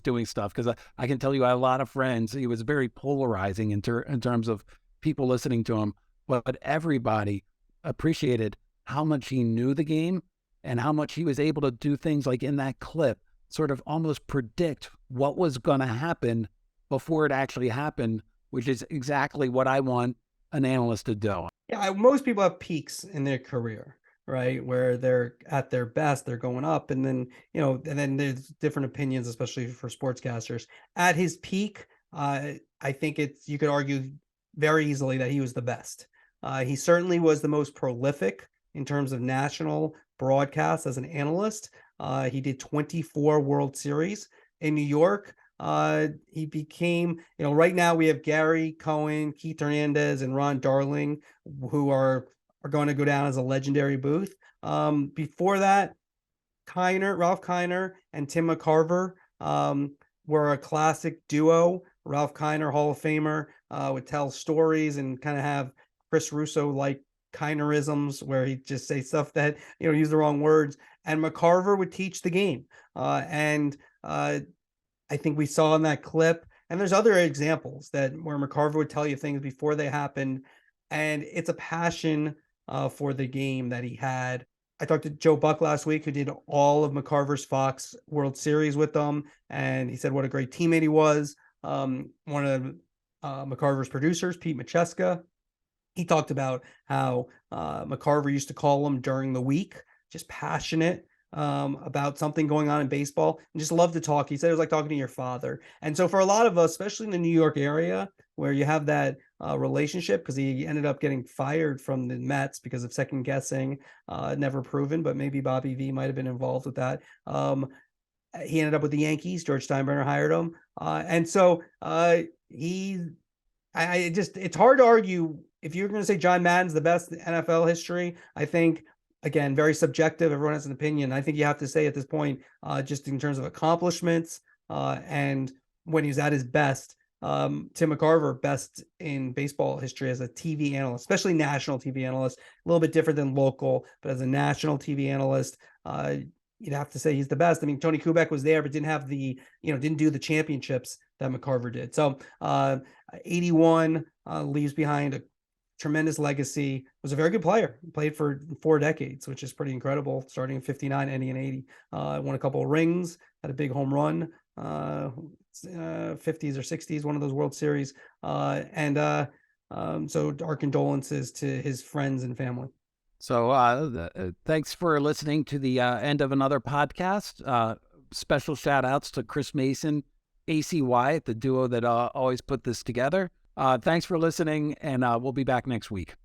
doing stuff, because I can tell you I had a lot of friends. He was very polarizing in terms of people listening to him, but everybody appreciated how much he knew the game and how much he was able to do things like in that clip, sort of almost predict what was going to happen before it actually happened, which is exactly what I want an analyst to do. Yeah, most people have peaks in their career, right? Where they're at their best, they're going up, and then, and then there's different opinions, especially for sportscasters. At his peak, I think you could argue very easily that he was the best. He certainly was the most prolific in terms of national broadcasts as an analyst. He did 24 World Series in New York. He became, right now we have Gary Cohen, Keith Hernandez, and Ron Darling, who are going to go down as a legendary booth. Before that, Ralph Kiner and Tim McCarver were a classic duo. Ralph Kiner, Hall of Famer, would tell stories and kind of have Chris Russo-like Kinerisms where he'd just say stuff that, use the wrong words. And McCarver would teach the game. I think we saw in that clip, and there's other examples where McCarver would tell you things before they happened. And it's a passion for the game that he had. I talked to Joe Buck last week, who did all of McCarver's Fox World Series with them, and he said what a great teammate he was. One of McCarver's producers, Pete Macheska, he talked about how McCarver used to call him during the week, just passionate about something going on in baseball, and just loved to talk. He said it was like talking to your father. And so for a lot of us, especially in the New York area, where you have that relationship, because he ended up getting fired from the Mets because of second guessing, never proven, but maybe Bobby V might have been involved with that. He ended up with the Yankees. George Steinbrenner hired him. And so it's hard to argue. If you're going to say John Madden's the best in NFL history, I think, again, very subjective. Everyone has an opinion. I think you have to say at this point, just in terms of accomplishments and when he's at his best, Tim McCarver, best in baseball history as a TV analyst, especially national TV analyst, a little bit different than local, but as a national TV analyst, you'd have to say he's the best. I mean, Tony Kubek was there, but didn't have didn't do the championships that McCarver did. So 81 leaves behind a tremendous legacy, was a very good player, played for 4 decades, which is pretty incredible, starting in 59, ending in 80. Won a couple of rings, had a big home run, 50s or 60s, one of those World Series. So our condolences to his friends and family. So thanks for listening to the end of another podcast. Special shout outs to Chris Mason, AC Wyatt, the duo that always put this together. Thanks for listening, and we'll be back next week.